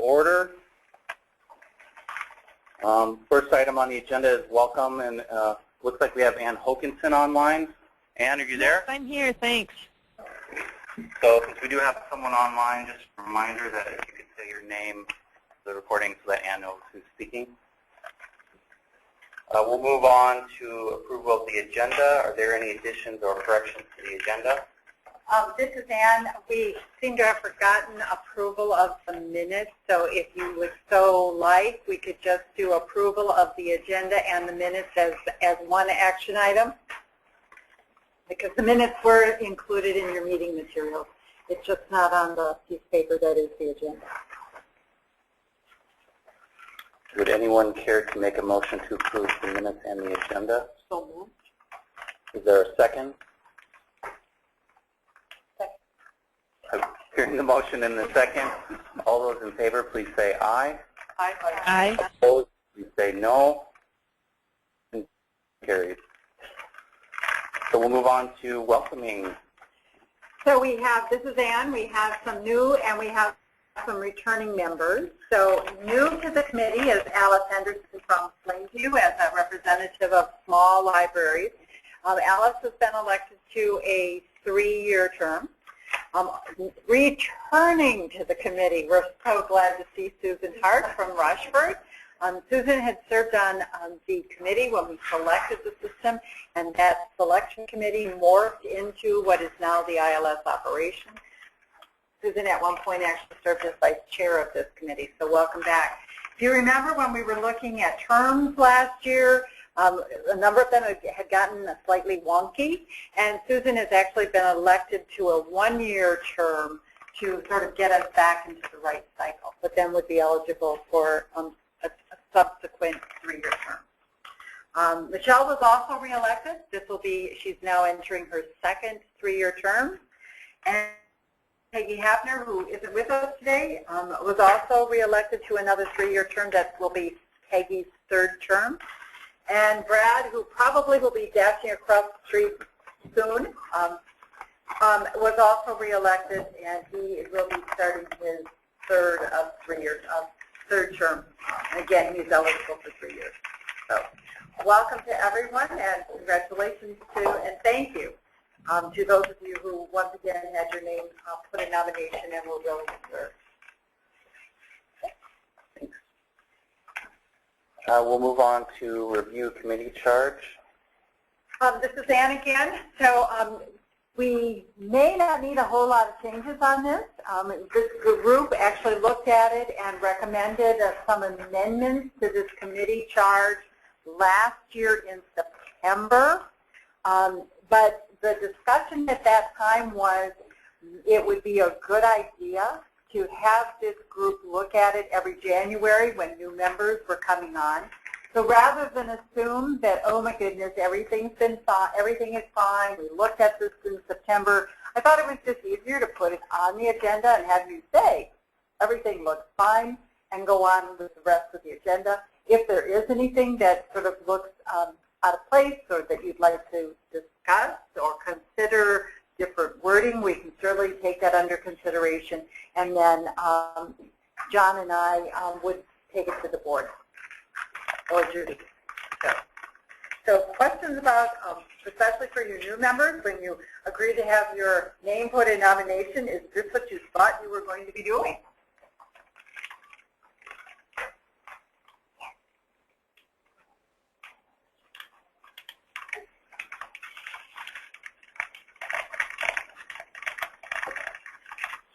order. First item on the agenda is welcome, and looks like we have Ann Hokinson online. Ann, are you there? Yes, I'm here, thanks. So since we do have someone online, just a reminder that if you could say your name for the recording so that Ann knows who's speaking. We'll move on to approval of the agenda. Are there any additions or corrections to the agenda? This is Ann. We seem to have forgotten approval of the minutes, so if you would so like, we could just do approval of the agenda and the minutes as one action item, because the minutes were included in your meeting materials. It's just not on the piece of paper that is the agenda. Would anyone care to make a motion to approve the minutes and the agenda? So moved. Is there a second? Hearing the motion in the second, all those in favor, please say aye. Aye. Aye. Opposed, please say no. Carried. So we'll move on to welcoming. So we have, this is Ann, we have some new and we have some returning members. So new to the committee is Alice Henderson from Plainview as a representative of small libraries. Alice has been elected to a 3-year term. Returning to the committee, we're so glad to see Susan Hart from Rushford. Susan had served on the committee when we selected the system, and that selection committee morphed into what is now the ILS operation. Susan at one point actually served as vice chair of this committee, so welcome back. If you remember when we were looking at terms last year, a number of them had gotten slightly wonky, and Susan has actually been elected to a 1-year term to sort of get us back into the right cycle, but then would be eligible for a subsequent 3-year term. Michelle was also reelected. She's now entering her second 3-year term. And Peggy Hafner, who isn't with us today, was also reelected to another 3-year term. That will be Peggy's 3rd term. And Brad, who probably will be dashing across the street soon, was also reelected, and he will be starting his 3rd of 3 years, 3rd term. And again, he's eligible for 3 years. So welcome to everyone, and congratulations to, and thank you to those of you who once again had your name put in nomination and were willing to serve. We'll move on to review committee charge. This is Ann again. So we may not need a whole lot of changes on this. This group actually looked at it and recommended some amendments to this committee charge last year in September. But the discussion at that time was it would be a good idea to have this group look at it every January when new members were coming on. So rather than assume that, oh my goodness, everything's been fine, everything is fine, we looked at this in September, I thought it was just easier to put it on the agenda and have you say everything looks fine and go on with the rest of the agenda. If there is anything that sort of looks out of place or that you'd like to discuss or consider different wording, we can certainly take that under consideration, and then John and I would take it to the board. Or Judy. So questions about, especially for your new members, when you agree to have your name put in nomination, is this what you thought you were going to be doing?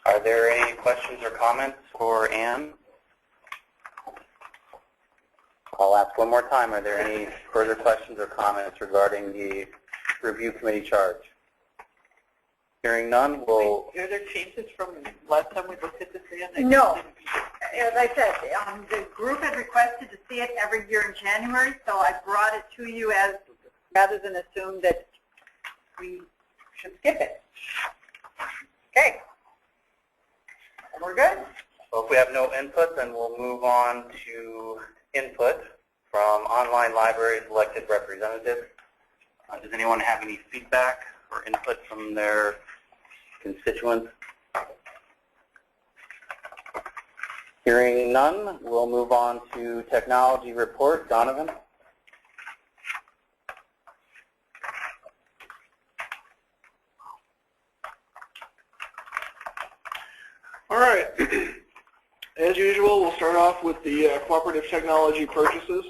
Are there any questions or comments for Ann? I'll ask one more time. Are there any further questions or comments regarding the review committee charge? Hearing none, we'll... Are there changes from last time we looked at this? No. As I said, the group had requested to see it every year in January, so I brought it to you as rather than assume that we should skip it. Okay. And we're good. So if we have no input, then we'll move on to input from online libraries elected representatives. Does anyone have any feedback or input from their constituents? Hearing none, we'll move on to technology report. Donovan? All right. As usual, we'll start off with the cooperative technology purchases.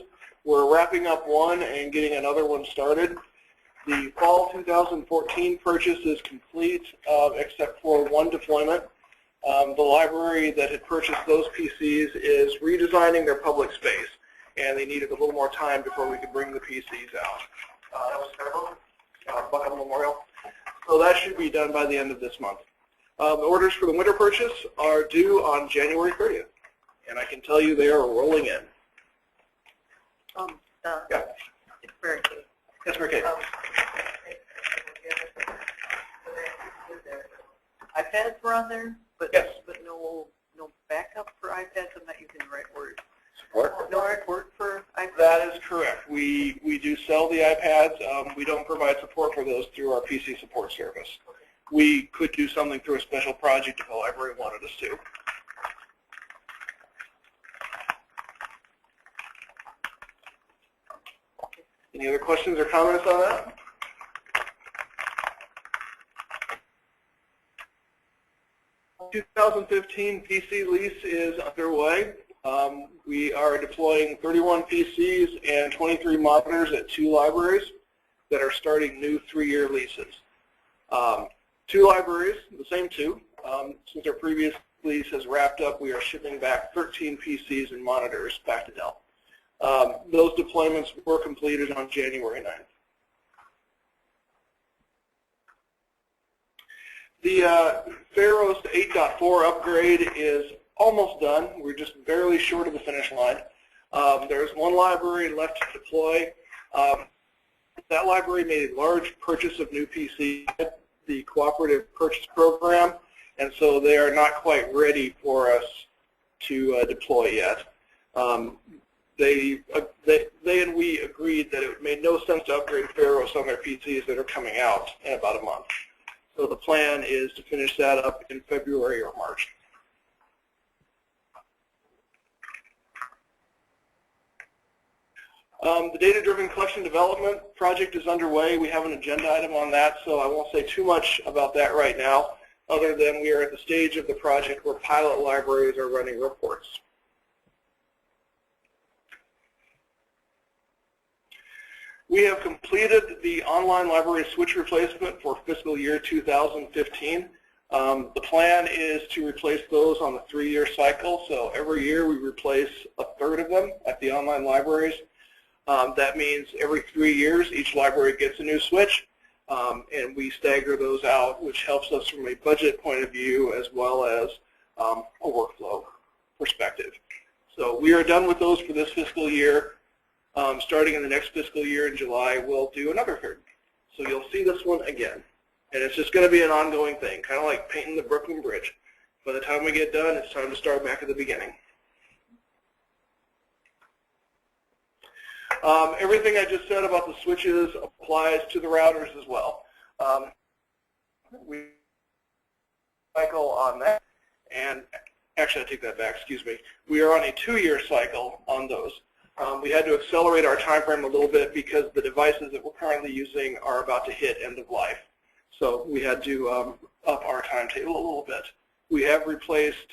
We're wrapping up one and getting another one started. The fall 2014 purchase is complete except for one deployment. The library that had purchased those PCs is redesigning their public space, and they needed a little more time before we could bring the PCs out. That was Fairville, Buckle Memorial. So that should be done by the end of this month. The orders for the winter purchase are due on January 30th, and I can tell you they are rolling in. Yeah. It's very good. Yes, Mary Kate. iPads were on there, but yes, but no backup for iPads. I'm not using the right word. Support? No support for iPads. That is correct. We do sell the iPads. We don't provide support for those through our PC support service. We could do something through a special project if the library wanted us to. Any other questions or comments on that? The 2015 PC lease is underway. We are deploying 31 PCs and 23 monitors at 2 libraries that are starting new 3-year leases. 2 libraries, the same 2. Since our previous lease has wrapped up, we are shipping back 13 PCs and monitors back to Dell. Those deployments were completed on January 9th. The Pharos 8.4 upgrade is almost done. We're just barely short of the finish line. There's one library left to deploy. That library made a large purchase of new PCs, the cooperative purchase program, and so they are not quite ready for us to deploy yet. They and we agreed that it made no sense to upgrade Pharos on their PCs that are coming out in about a month. So the plan is to finish that up in February or March. The data-driven collection development project is underway. We have an agenda item on that, so I won't say too much about that right now, other than we are at the stage of the project where pilot libraries are running reports. We have completed the online library switch replacement for fiscal year 2015. The plan is to replace those on the 3-year cycle, so every year we replace 1/3 of them at the online libraries. That means every 3 years each library gets a new switch, and we stagger those out, which helps us from a budget point of view as well as a workflow perspective. So we are done with those for this fiscal year. Starting in the next fiscal year in July, we'll do another 1/3. So you'll see this one again. And it's just going to be an ongoing thing, kind of like painting the Brooklyn Bridge. By the time we get done, it's time to start back at the beginning. Everything I just said about the switches applies to the routers as well. We cycle on that, and actually I take that back, excuse me. We are on a 2-year cycle on those. We had to accelerate our time frame a little bit because the devices that we're currently using are about to hit end of life. So we had to up our timetable a little bit. We have replaced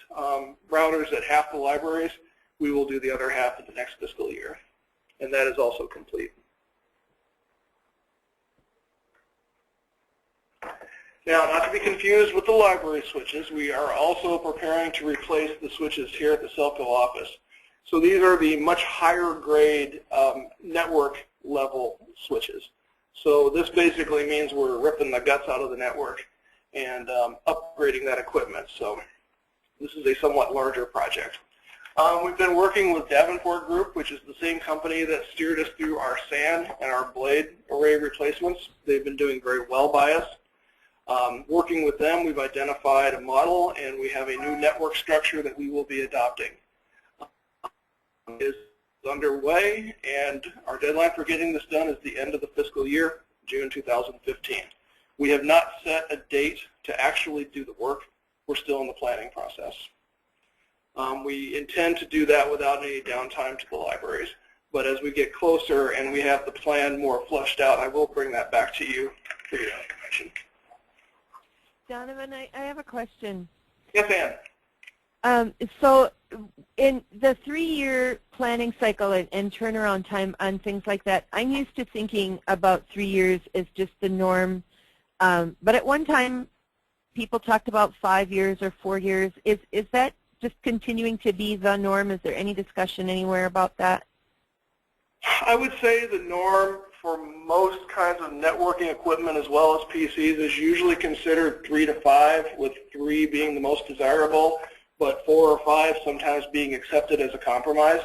routers at half the libraries. We will do the other half in the next fiscal year. And that is also complete. Now, not to be confused with the library switches, we are also preparing to replace the switches here at the SELCO office. So these are the much higher grade network level switches. So this basically means we're ripping the guts out of the network and upgrading that equipment. So this is a somewhat larger project. We've been working with Davenport Group, which is the same company that steered us through our SAN and our blade array replacements. They've been doing very well by us. Working with them, we've identified a model, and we have a new network structure that we will be adopting. Is underway, and our deadline for getting this done is the end of the fiscal year, June 2015. We have not set a date to actually do the work. We're still in the planning process. We intend to do that without any downtime to the libraries. But as we get closer and we have the plan more fleshed out, I will bring that back to you for your information. Donovan, I have a question. Yes, Ann. So in the 3-year planning cycle and turnaround time on things like that, I'm used to thinking about 3 years as just the norm. But at one time, people talked about 5 years or 4 years. Is that just continuing to be the norm? Is there any discussion anywhere about that? I would say the norm for most kinds of networking equipment as well as PCs is usually considered 3 to 5, with 3 being the most desirable, but 4 or 5 sometimes being accepted as a compromise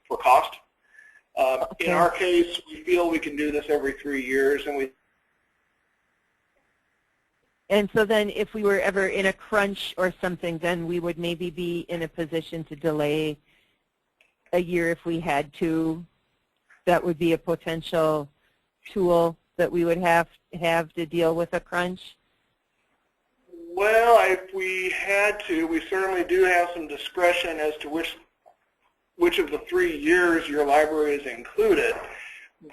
for cost. Okay. In our case, we feel we can do this every 3 years, And so then if we were ever in a crunch or something, then we would maybe be in a position to delay a year if we had to. That would be a potential tool that we would have to deal with a crunch. Well, if we had to, we certainly do have some discretion as to which of the 3 years your library is included,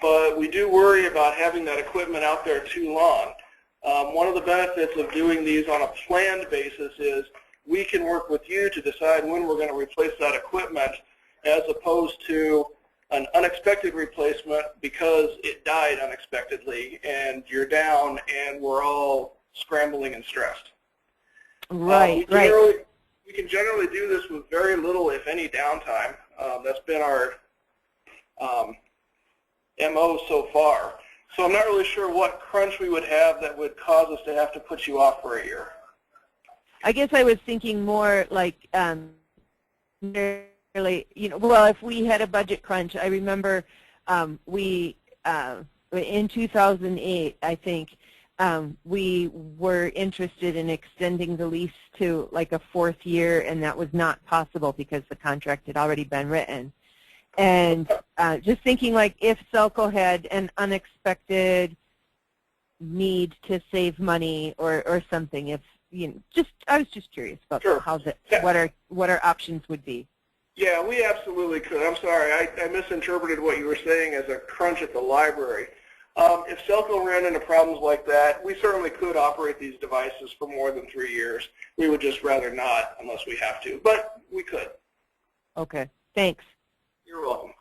but we do worry about having that equipment out there too long. One of the benefits of doing these on a planned basis is we can work with you to decide when we're going to replace that equipment, as opposed to an unexpected replacement because it died unexpectedly and you're down and we're all scrambling and stressed. Right, we can generally do this with very little, if any, downtime. That's been our MO so far. So I'm not really sure what crunch we would have that would cause us to have to put you off for a year. I guess I was thinking more like well, if we had a budget crunch, I remember in 2008, I think, we were interested in extending the lease to like a 4th year, and that was not possible because the contract had already been written. And just thinking like if SELCO had an unexpected need to save money or something, if I was just curious about Sure. what our options would be. Yeah, we absolutely could. I'm sorry, I misinterpreted what you were saying as a crunch at the library. If SELCO ran into problems like that, we certainly could operate these devices for more than 3 years. We would just rather not unless we have to, but we could. Okay, thanks. You're welcome.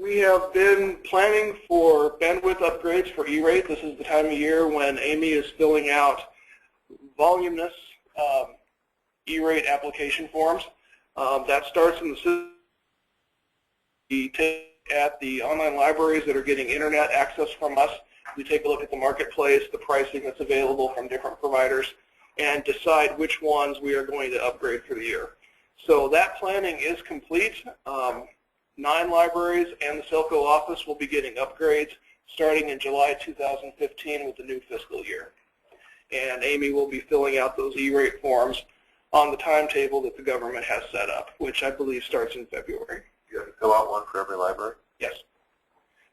We have been planning for bandwidth upgrades for E-rate. This is the time of year when Amy is filling out voluminous E-rate application forms. That starts in the system. We take at the online libraries that are getting internet access from us. We take a look at the marketplace, the pricing that's available from different providers, and decide which ones we are going to upgrade for the year. So that planning is complete. 9 libraries and the SELCO office will be getting upgrades starting in July 2015 with the new fiscal year. And Amy will be filling out those E-rate forms on the timetable that the government has set up, which I believe starts in February. You have to fill out one for every library? Yes.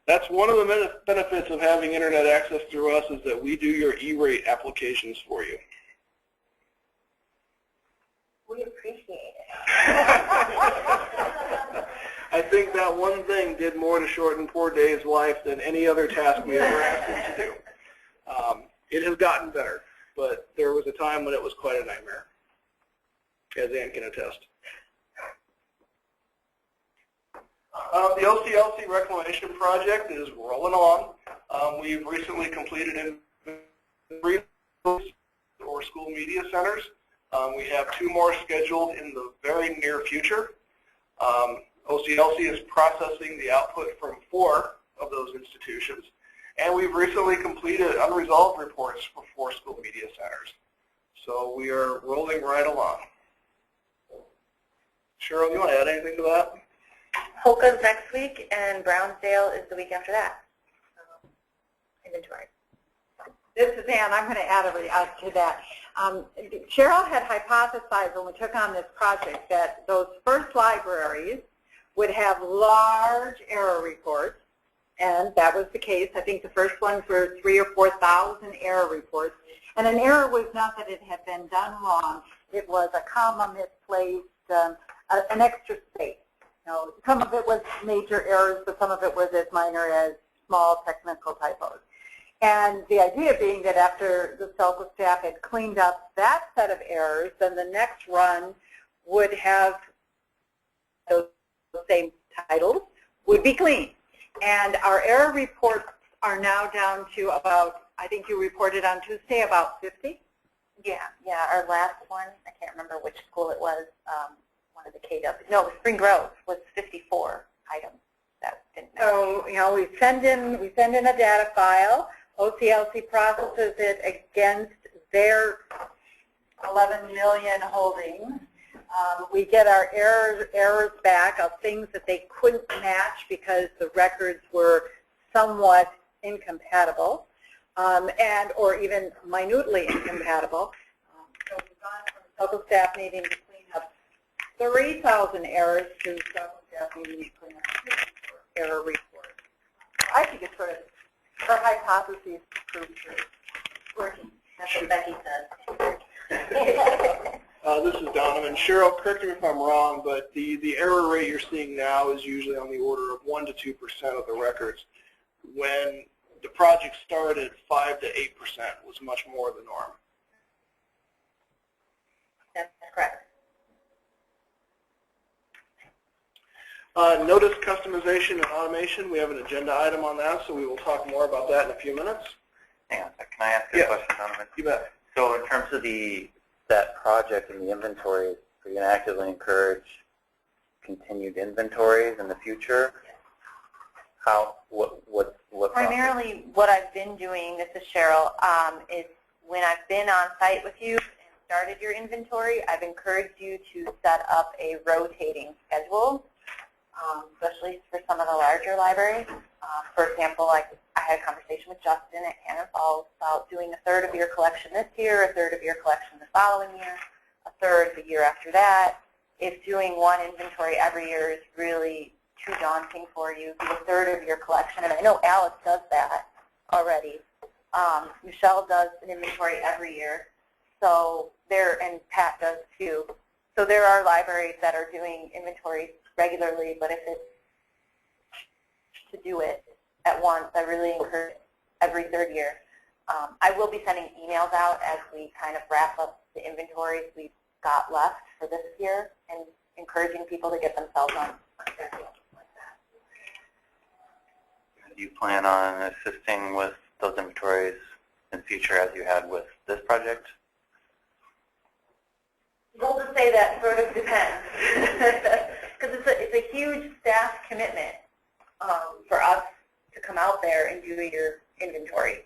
That's one of the benefits of having internet access through us, is that we do your E-rate applications for you. We appreciate it. I think that one thing did more to shorten poor Dave's life than any other task we ever asked him to do. It has gotten better, but there was a time when it was quite a nightmare, as Ann can attest. The OCLC reclamation project is rolling on. We've recently completed 3 or school media centers. We have 2 more scheduled in the very near future. OCLC is processing the output from 4 of those institutions. And we've recently completed unresolved reports for 4 school media centers. So we are rolling right along. Cheryl, you want to add anything to that? Polka's next week, and Brownsdale is the week after that. Inventory. This is Ann. I'm going to add to that. Cheryl had hypothesized when we took on this project that those first libraries would have large error reports, and that was the case. I think the first ones were 3,000 or 4,000 error reports. And an error was not that it had been done wrong. It was a comma misplaced, an extra space. You know, some of it was major errors, but some of it was as minor as small technical typos. And the idea being that after the SELCO staff had cleaned up that set of errors, then the next run would have those same titles, would be clean. And our error reports are now down to about, I think you reported on Tuesday, about 50? Yeah, our last one, I can't remember which school it was, one of the KW. No, it was Spring Grove, was 54 items. That didn't matter. So, you know, we send in a data file. OCLC processes it against their 11 million holdings. We get our errors back of things that they couldn't match because the records were somewhat incompatible, or even minutely incompatible. So we've gone from SELCO staff needing to clean up 3,000 errors to SELCO staff needing to clean up 54 error reports. I think it's sort of her hypothesis proved true. Working. That's what Becky says. This is Donovan. Cheryl, correct me if I'm wrong, but the error rate you're seeing now is usually on the order of 1 to 2% of the records. When the project started, 5 to 8% was much more the norm. That's correct. Notice customization and automation. We have an agenda item on that, so we will talk more about that in a few minutes. Hang on a second. Can I ask you a question, Donovan? You bet. So in terms of that project and the inventories, are you going to actively encourage continued inventories in the future? How? What Primarily, what I've been doing, this is Cheryl, is when I've been on site with you and started your inventory, I've encouraged you to set up a rotating schedule, especially for some of the larger libraries. For example, like I had a conversation with Justin at Cannon Falls about doing a third of your collection this year, a third of your collection the following year, a third the year after that. If doing one inventory every year is really too daunting for you, do a third of your collection. And I know Alex does that already. Michelle does an inventory every year. So and Pat does too. So there are libraries that are doing inventories regularly, but if it's to do it at once, I really encourage every third year. I will be sending emails out as we kind of wrap up the inventories we've got left for this year and encouraging people to get themselves on schedule like that. do you plan on assisting with those inventories in the future as you had with this project? Well, to say that sort of depends, because it's a huge staff commitment for us to come out there and do your inventory.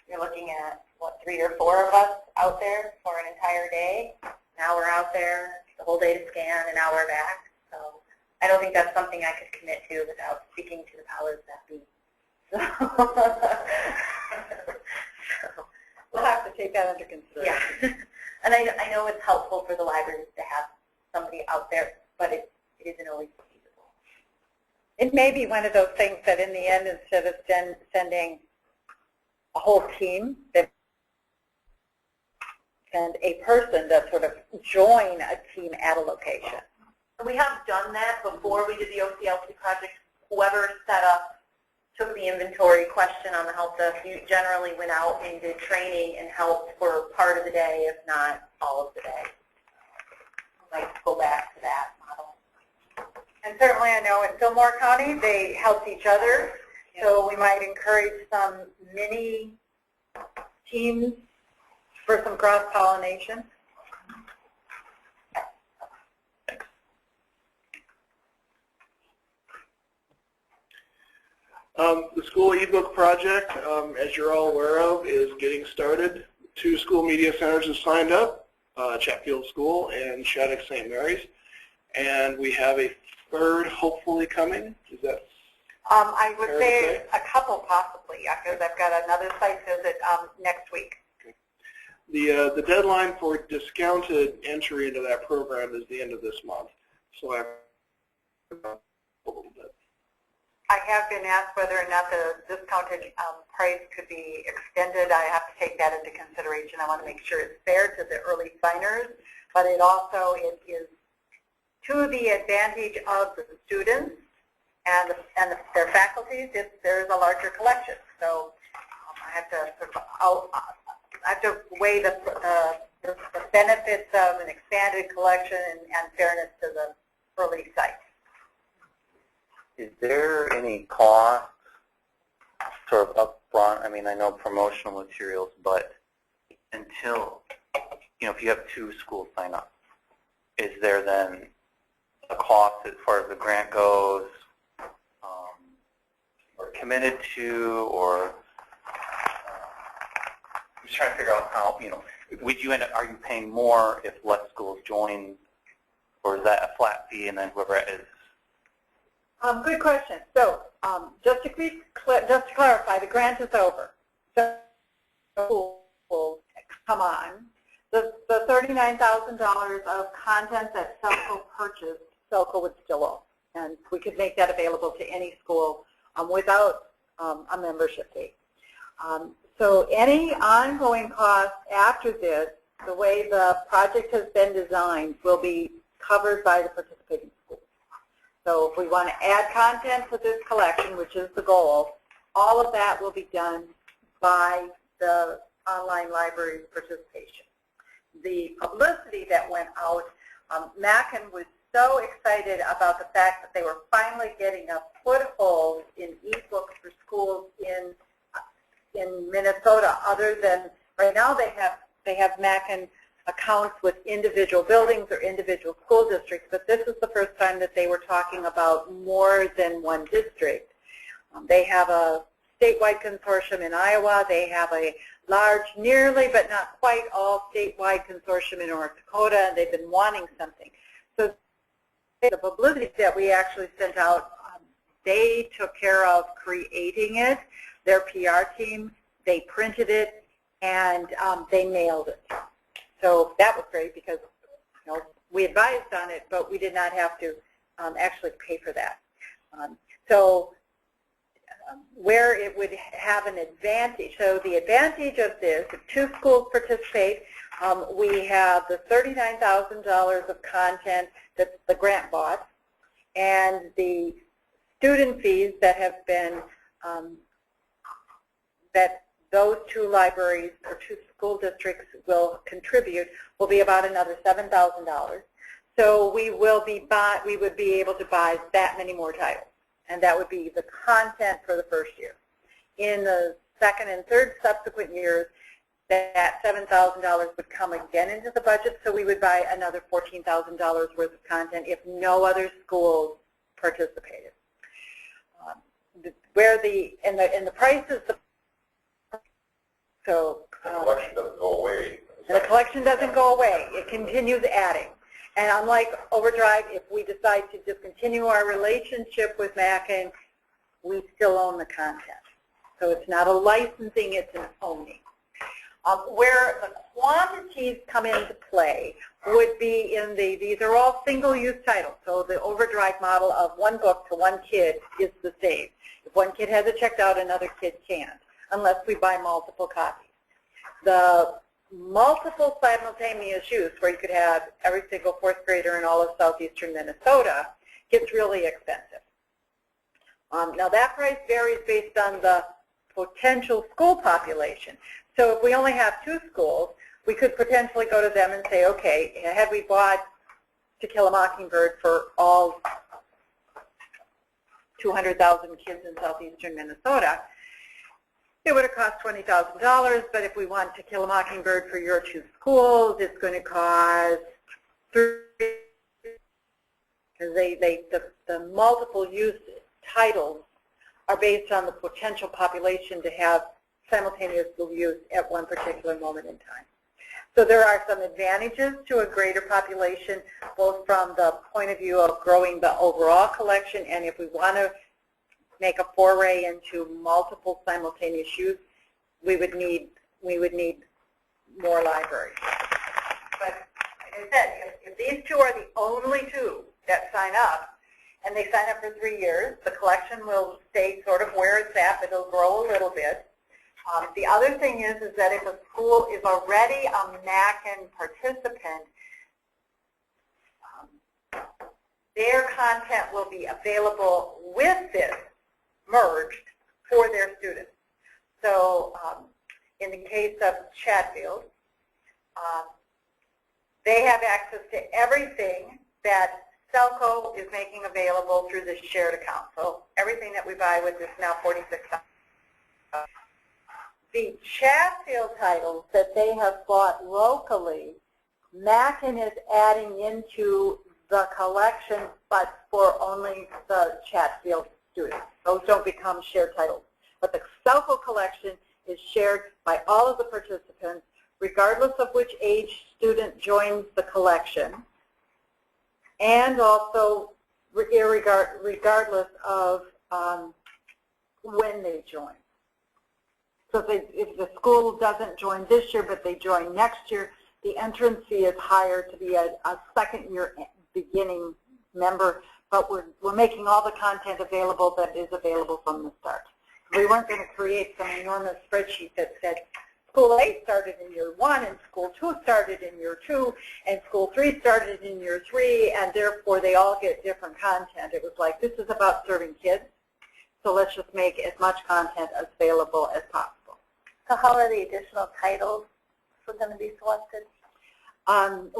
You're looking at, what, 3 or 4 of us out there for an entire day. Now we're out there the whole day to scan, and now we're back. So I don't think that's something I could commit to without speaking to the powers that be. So we'll have to take that under consideration. Yeah. And I know it's helpful for the libraries to have somebody out there, but it isn't always feasible. It may be one of those things that in the end, instead of sending a whole team, that send a person that sort of join a team at a location. We have done that before we did the OCLC project. Whoever set up, took the inventory question on the help desk, you generally went out and did training and helped for part of the day, if not all of the day. I'd like to go back to that model. And certainly I know in Fillmore County they helped each other, so we might encourage some mini teams for some cross-pollination. The school ebook project, as you're all aware of, is getting started. 2 school media centers have signed up, Chatfield School and Shattuck St. Mary's. And we have a 3rd hopefully coming. Is that I would say a couple possibly, because I've got another site visit next week. Okay. The deadline for discounted entry into that program is the end of this month. So I have a little bit. I have been asked whether or not the discounted price could be extended. I have to take that into consideration. I want to make sure it's fair to the early signers, but it also is to the advantage of the students and their faculties if there's a larger collection. So I have to weigh the benefits of an expanded collection and fairness to the early sites. Is there any cost sort of upfront? I mean, I know promotional materials, but until, if you have 2 schools sign up, is there then a cost as far as the grant goes, or committed to, or I'm just trying to figure out how, would you are you paying more if less schools join, or is that a flat fee and then whoever is? Good question. So just to clarify, the grant is over. So come on. The $39,000 of content that SELCO purchased, SELCO would still own. And we could make that available to any school without a membership fee. So any ongoing costs after this, the way the project has been designed, will be covered by the participating schools. So if we want to add content to this collection, which is the goal, all of that will be done by the online library's participation. The publicity that went out, Mackin was so excited about the fact that they were finally getting a foothold in ebooks for schools in Minnesota. Other than right now, they have Mackin accounts with individual buildings or individual school districts, but this is the first time that they were talking about more than one district. They have a statewide consortium in Iowa. They have a large, nearly but not quite all statewide consortium in North Dakota, and they've been wanting something. So the publicity that we actually sent out, they took care of creating it, their PR team, they printed it, and they mailed it. So that was great because we advised on it, but we did not have to actually pay for that. Where it would have an advantage, so the advantage of this, if 2 schools participate, we have the $39,000 of content that the grant bought, and the student fees that have been, that those 2 libraries or 2 school districts will contribute will be about another $7,000. So we would be able to buy that many more titles, and that would be the content for the first year. In the second and third subsequent years, that $7,000 would come again into the budget, so we would buy another $14,000 worth of content if no other schools participated. And the prices. So the collection doesn't go away. And the collection doesn't go away. It continues adding. And unlike Overdrive, if we decide to discontinue our relationship with Mackin, we still own the content. So it's not a licensing, it's an owning. Where the quantities come into play would be in these are all single-use titles. So the Overdrive model of 1 book to 1 kid is the same. If 1 kid has it checked out, another kid can't, unless we buy multiple copies. The multiple simultaneous use, where you could have every single 4th grader in all of southeastern Minnesota, gets really expensive. Now that price varies based on the potential school population. So if we only have 2 schools, we could potentially go to them and say, okay, had we bought To Kill a Mockingbird for all 200,000 kids in southeastern Minnesota, it would have cost $20,000, but if we want To Kill a Mockingbird for your 2 schools, it's going to cost $3,000, because the multiple use titles are based on the potential population to have simultaneous use at one particular moment in time. So there are some advantages to a greater population, both from the point of view of growing the overall collection, and if we want to make a foray into multiple simultaneous use, we would need more libraries. But like I said, if these 2 are the only 2 that sign up, and they sign up for 3 years, the collection will stay The other thing is that if a school is already a MACN participant, their content will be available with this merged for their students. So in the case of Chatfield, they have access to everything that SELCO is making available through this shared account. So everything that we buy with this now $46. The Chatfield titles that they have bought locally, MACN is adding into the collection, but for only the Chatfield students. Those don't become shared titles. But the SELCO collection is shared by all of the participants, regardless of which age student joins the collection, and also regardless of when they join. So if the school doesn't join this year, but they join next year, the entrance fee is higher to be a second-year beginning member, but we're making all the content available that is available from the start. We weren't going to create some enormous spreadsheet that said School A started in year 1, and School 2 started in year 2, and School 3 started in year 3, and therefore they all get different content. It was like, this is about serving kids, so let's just make as much content as available as possible. So how are the additional titles going to be selected? I'm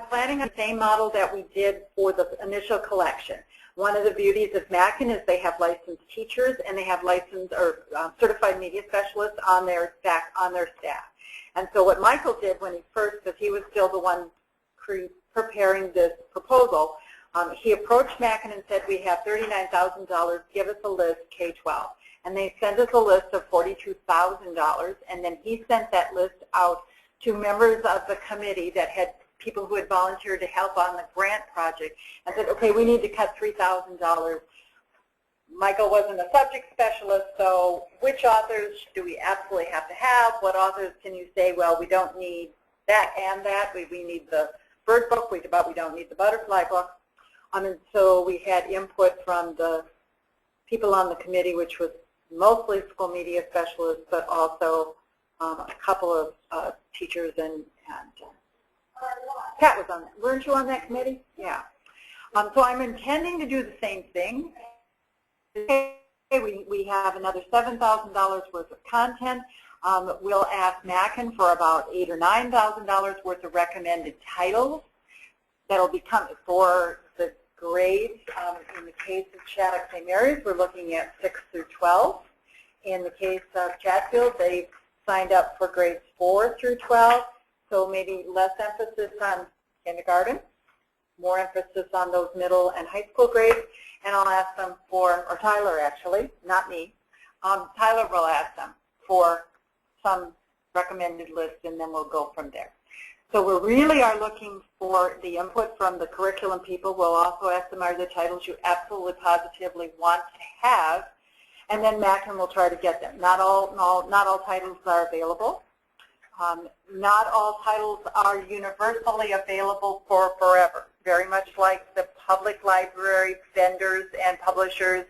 planning on the same model that we did for the initial collection. One of the beauties of MACN is they have licensed teachers and they have licensed or certified media specialists on their staff. And so what Michael did when he first, because he was still the one preparing this proposal, he approached MACN and said, we have $39,000, give us a list, K-12. And they sent us a list of $42,000, and then he sent that list out to members of the committee that had people who had volunteered to help on the grant project, and said, okay, we need to cut $3,000. Michael wasn't a subject specialist, so which authors do we absolutely have to have? What authors can you say, well, we don't need that and that. We need the bird book, but we don't need the butterfly book. And so we had input from the people on the committee, which was mostly school media specialists, but also a couple of teachers and Pat was on that. Weren't you on that committee? Yeah. So I'm intending to do the same thing. We have another $7,000 worth of content. We'll ask MACN for about $8,000 or $9,000 worth of recommended titles that'll become for the grades. In the case of Shattuck St. Mary's, we're looking at 6 through 12. In the case of Chatfield, they signed up for grades 4 through 12. So maybe less emphasis on kindergarten, more emphasis on those middle and high school grades, and I'll ask them for, or Tyler actually, not me, Tyler will ask them for some recommended list, and then we'll go from there. So we really are looking for the input from the curriculum people. We'll also ask them, are there titles you absolutely positively want to have, and then MACN will try to get them. Not all titles are available. Not all titles are universally available for forever, very much like the public library vendors and publishers.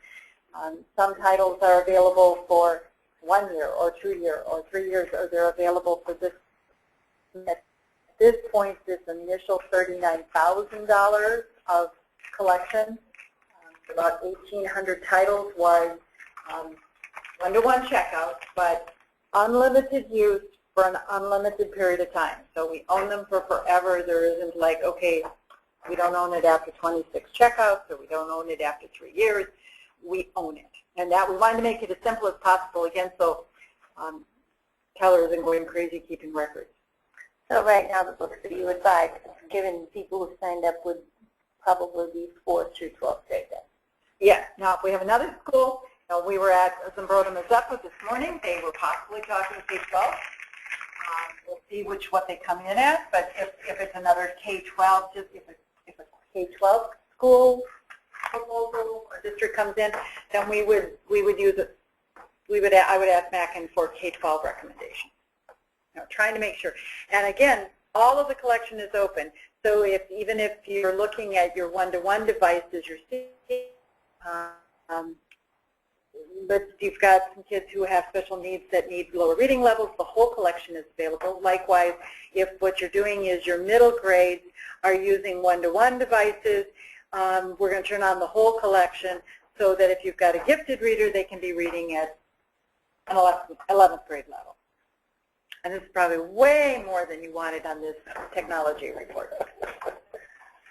Some titles are available for 1 year or 2 years or 3 years, or they're available for this. At this point, this initial $39,000 of collection, about 1,800 titles, was one-to-one checkout, but unlimited use for an unlimited period of time. So we own them for forever. There isn't like, okay, we don't own it after 26 checkouts, or we don't own it after 3 years. We own it. And that we wanted to make it as simple as possible, again, so Keller isn't going crazy keeping records. So right now the books that you would buy, given people who signed up, would probably be 4 through 12 grade then. Yeah. Now if we have another school, we were at Zambroda Mazeppa this morning. They were possibly talking K-12. We'll see what they come in at, but if it's another K-12, just if a K-12 school proposal or district comes in, then we would use it. I would ask MACN for K-12 recommendations. Trying to make sure. And again, all of the collection is open. So even if you're looking at your one-to-one devices, you're seeing but you've got some kids who have special needs that need lower reading levels, the whole collection is available. Likewise, if what you're doing is your middle grades are using one-to-one devices, we're going to turn on the whole collection so that if you've got a gifted reader, they can be reading at an 11th grade level. And this is probably way more than you wanted on this technology report.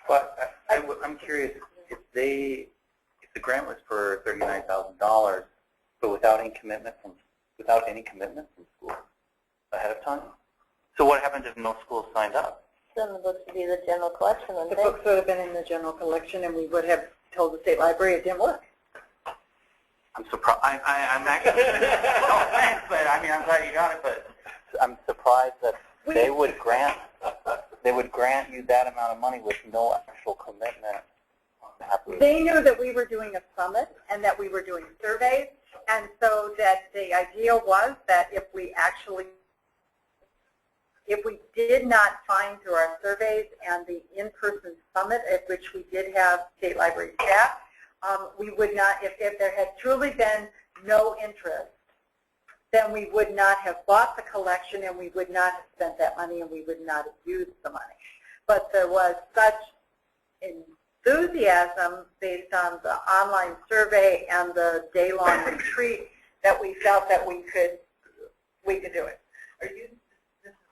But I'm curious, if the grant was for $39,000, but without any commitment from school ahead of time, so what happens if no school signed up? Then the books would be the general collection. The books would have been in the general collection, and we would have told the state library it didn't work. I'm surprised. I'm actually no offense, but I mean I'm glad you got it. But I'm surprised that they would grant you that amount of money with no actual commitment. They knew that we were doing a summit and that we were doing surveys, and so that the idea was that if we did not find through our surveys and the in-person summit at which we did have state library staff, we would not, if there had truly been no interest, then we would not have bought the collection and we would not have spent that money and we would not have used the money. But there was such enthusiasm based on the online survey and the day-long retreat that we felt that we could do it. Are you